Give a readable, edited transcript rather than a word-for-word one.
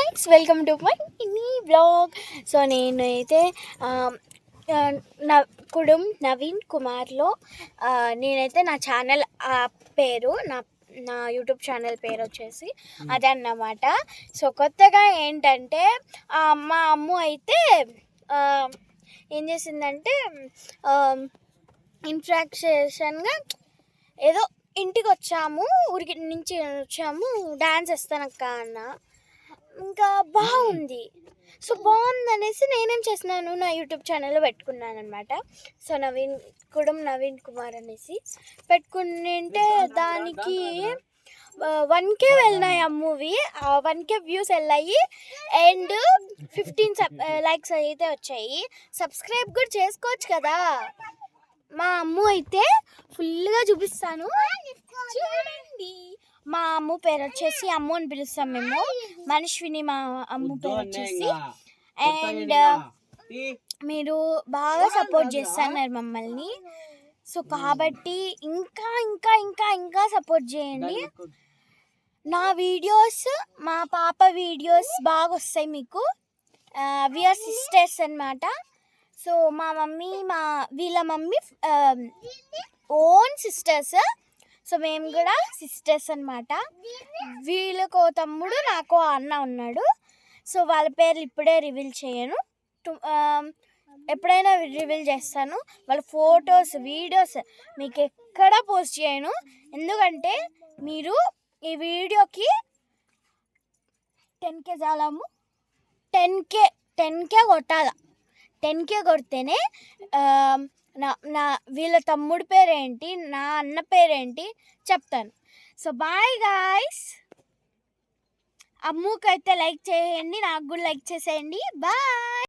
Guys, welcome to my mini blog. So నేనైతే నా నవీన్ కుమార్లో నేనైతే నా ఛానల్ పేరు నా యూట్యూబ్ ఛానల్ పేరు వచ్చేసి అదన్నమాట. సో కొత్తగా ఏంటంటే మా అమ్మ అయితే ఏం చేసిందంటే ఇంట్రాక్షన్గా ఏదో ఇంటికి వచ్చాము, ఊరికి నుంచి వచ్చాము, డ్యాన్స్ వేస్తానక్క అన్న. ఇంకా బాగుంది. సో బాగుంది అనేసి నేనేం చేసినాను, నా యూట్యూబ్ ఛానల్లో పెట్టుకున్నాను అనమాట. సో నవీన్ కుమార్ అనేసి పెట్టుకుంటే దానికి 1K వెళ్ళినాయి ఆ మూవీ. 1K వ్యూస్ వెళ్ళాయి అండ్ 15 లైక్స్ అయితే వచ్చాయి. సబ్స్క్రైబ్ కూడా చేసుకోవచ్చు కదా. మా అమ్మ అయితే ఫుల్గా చూపిస్తాను, చూడండి. మా అమ్మ పేరు వచ్చేసి అమ్ము అని పిలుస్తాం మేము, మనీష్విని మా అమ్మ పేరు వచ్చేసి. అండ్ మీరు బాగా సపోర్ట్ చేస్తున్నారు మమ్మల్ని. సో కాబట్టి ఇంకా ఇంకా ఇంకా ఇంకా సపోర్ట్ చేయండి. నా వీడియోస్, మా పాప వీడియోస్ బాగా వస్తాయి మీకు. వీఆర్ సిస్టర్స్ అన్నమాట. సో మా మమ్మీ వీళ్ళ మమ్మీ ఓన్ సిస్టర్స్. సో మేము కూడా సిస్టర్స్ అన్నమాట. వీళ్ళకో తమ్ముడు, నాకో అన్న ఉన్నాడు. సో వాళ్ళ పేర్లు ఇప్పుడే రివీల్ చేయను, ఎప్పుడైనా రివీల్ చేస్తాను. వాళ్ళ ఫొటోస్, వీడియోస్ మీకు ఎక్కడా పోస్ట్ చేయను. ఎందుకంటే మీరు ఈ వీడియోకి 10K చాలము, 10K కొట్టాల. 10K కొడితేనే నా వీళ్ళ తమ్ముడి పేరేంటి, నా అన్న పేరేంటి చెప్తాను. So bye guys. అమ్ముకైతే లైక్ చేయండి, నాకు కూడా లైక్ చేసేయండి. బాయ్.